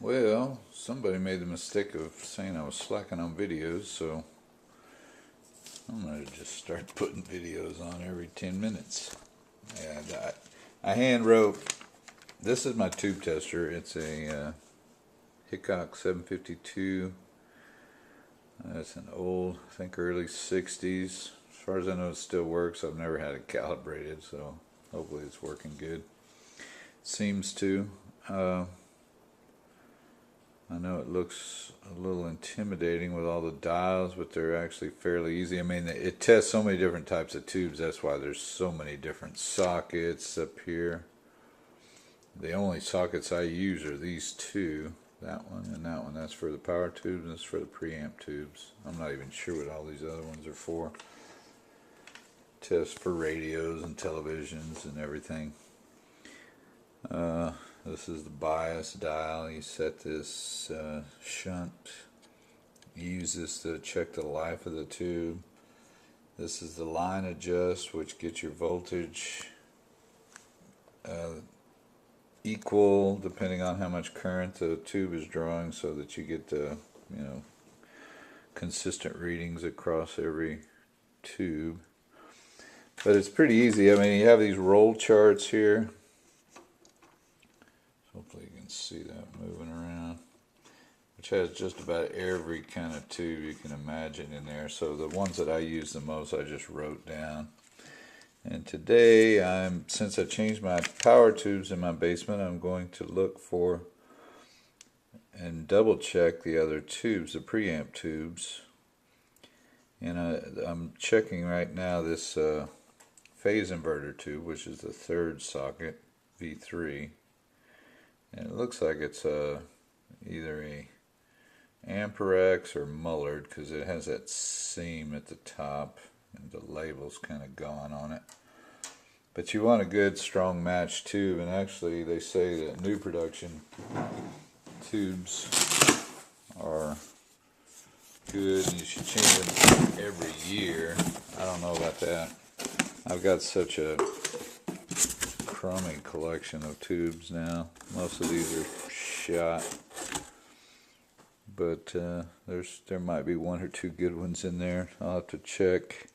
Well, somebody made the mistake of saying I was slacking on videos, so I'm going to just start putting videos on every 10 minutes. And I hand wrote, this is my tube tester. It's a Hickok 752. It's an old, I think early 60s. As far as I know, it still works. I've never had it calibrated, so hopefully it's working good. Seems to. I know it looks a little intimidating with all the dials, but they're actually fairly easy. I mean, it tests so many different types of tubes. That's why there's so many different sockets up here. The only sockets I use are these two, that one and that one. That's for the power tubes, and this is for the preamp tubes. I'm not even sure what all these other ones are for. Test for radios and televisions and everything. This is the bias dial. You set this shunt. You use this to check the life of the tube. This is the line adjust, which gets your voltage equal depending on how much current the tube is drawing, so that you get the consistent readings across every tube. But it's pretty easy. I mean, you have these roll charts here. Hopefully you can see that moving around, which has just about every kind of tube you can imagine in there. So the ones that I use the most, I just wrote down. And today, since I changed my power tubes in my basement, I'm going to look for and double check the other tubes, the preamp tubes. And I'm checking right now this phase inverter tube, which is the third socket, V3. And it looks like it's either a Amplitrex or Mullard, because it has that seam at the top and the label's kind of gone on it. But you want a good strong match tube, and actually they say that new production tubes are good and you should change them every year. I don't know about that. I've got such a crummy collection of tubes now. Most of these are shot, but there might be one or two good ones in there. I'll have to check.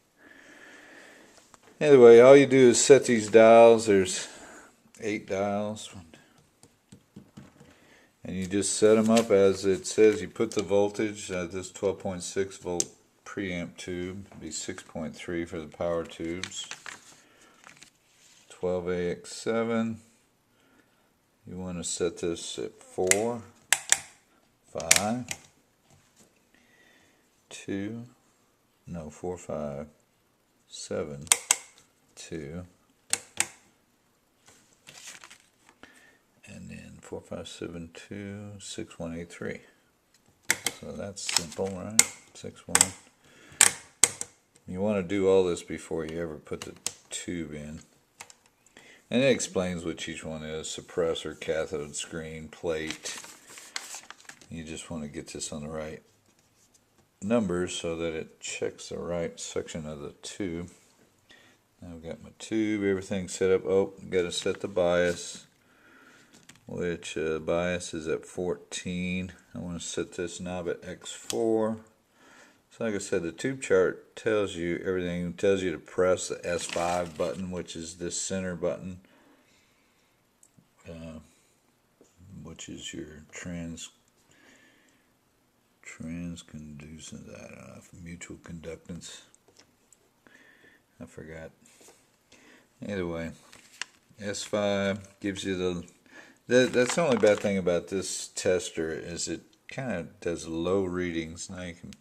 Anyway, all you do is set these dials. There's 8 dials, and you just set them up as it says. You put the voltage at this 12.6 volt preamp tube. It'd be 6.3 for the power tubes. 12AX7. You want to set this at 4, 5, 2, no, 4, 5, 7, 2, and then 4, 5, 7, 2, 6, 1, 8, 3. So that's simple, right? 6, 1. You want to do all this before you ever put the tube in. And it explains what each one is: suppressor, cathode, screen, plate. You just want to get this on the right numbers so that it checks the right section of the tube. Now I've got my tube, everything set up. Oh, got to set the bias, which bias is at 14. I want to set this knob at X4. So like I said, the tube chart tells you everything. It tells you to press the S5 button, which is this center button, which is your transconductance, I don't know, mutual conductance. I forgot. Anyway, S5 gives you that's the only bad thing about this tester, is it kind of does low readings. Now you can,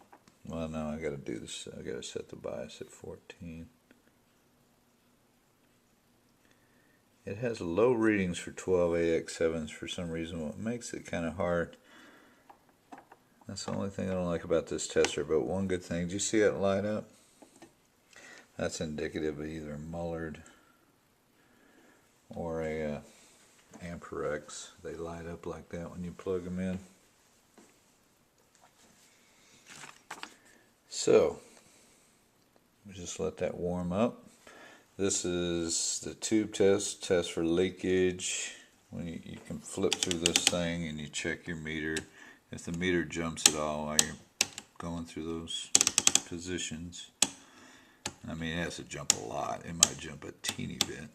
well, no, I got to do this. I got to set the bias at 14. It has low readings for 12AX7s for some reason, what makes it kind of hard. That's the only thing I don't like about this tester. But one good thing, did you see it light up? That's indicative of either Mullard or a Amplitrex. They light up like that when you plug them in. So, just let that warm up. This is the tube test for leakage, when you can flip through this thing and you check your meter. If the meter jumps at all while you're going through those positions, I mean, it has to jump a lot. It might jump a teeny bit.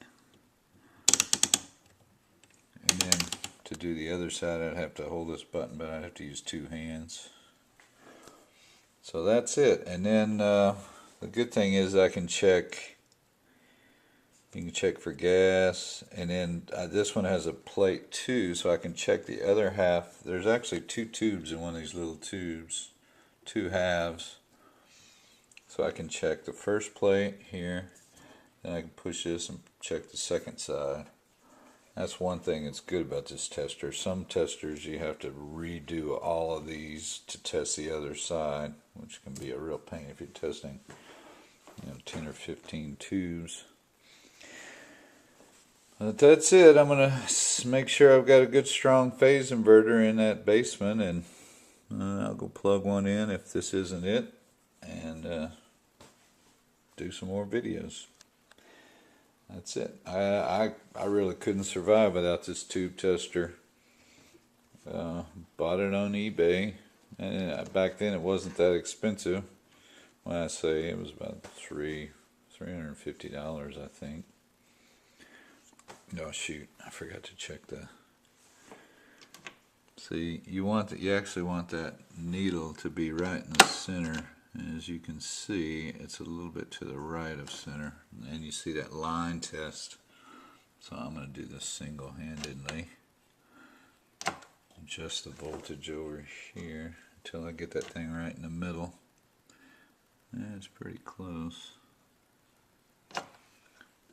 And then to do the other side, I'd have to hold this button, but I'd have to use two hands. So that's it. And then the good thing is I can check. You can check for gas, and then this one has a plate too, so I can check the other half. There's actually two tubes in one of these little tubes, two halves. So I can check the first plate here, then I can push this and check the second side. That's one thing that's good about this tester. Some testers you have to redo all of these to test the other side, which can be a real pain if you're testing 10 or 15 tubes. But that's it. I'm going to make sure I've got a good strong phase inverter in that basement, and I'll go plug one in if this isn't it, and do some more videos. That's it. I really couldn't survive without this tube tester. Bought it on eBay, and back then it wasn't that expensive. When I say it was about $350, I think. No, shoot, I forgot to check the. See, you actually want that needle to be right in the center. And as you can see, it's a little bit to the right of center. And you see that line test. So I'm going to do this single-handedly. Adjust the voltage over here until I get that thing right in the middle. Yeah, it's pretty close.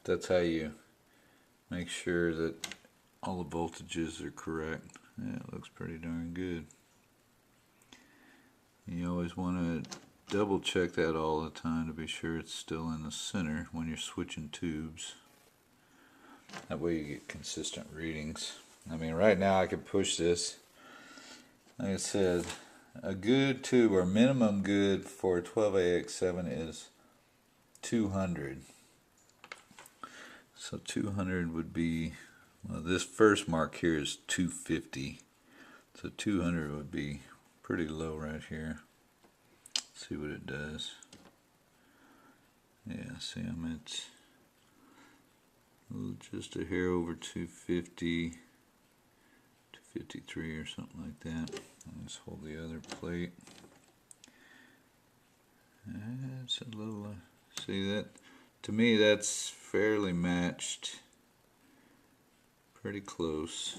That's how you make sure that all the voltages are correct. Yeah, it looks pretty darn good. You always want to double check that all the time to be sure it's still in the center when you're switching tubes. That way you get consistent readings. I mean, right now I could push this. Like I said, a good tube, or minimum good for a 12AX7 is 200. So 200 would be, well, this first mark here is 250. So 200 would be pretty low right here. Let's see what it does. Yeah, see, I'm at just a hair over 250, 253 or something like that. Let's hold the other plate. It's a little, see that? To me, that's fairly matched, pretty close.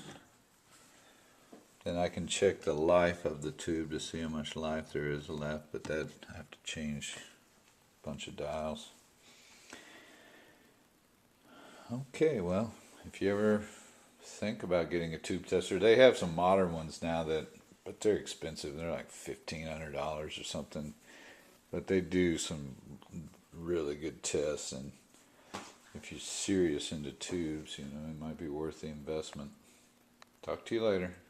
Then I can check the life of the tube to see how much life there is left, but that I have to change a bunch of dials. Okay, well, if you ever think about getting a tube tester, they have some modern ones now but they're expensive. They're like $1,500 or something, but they do some really good tests, and if you're serious into tubes, it might be worth the investment. Talk to you later.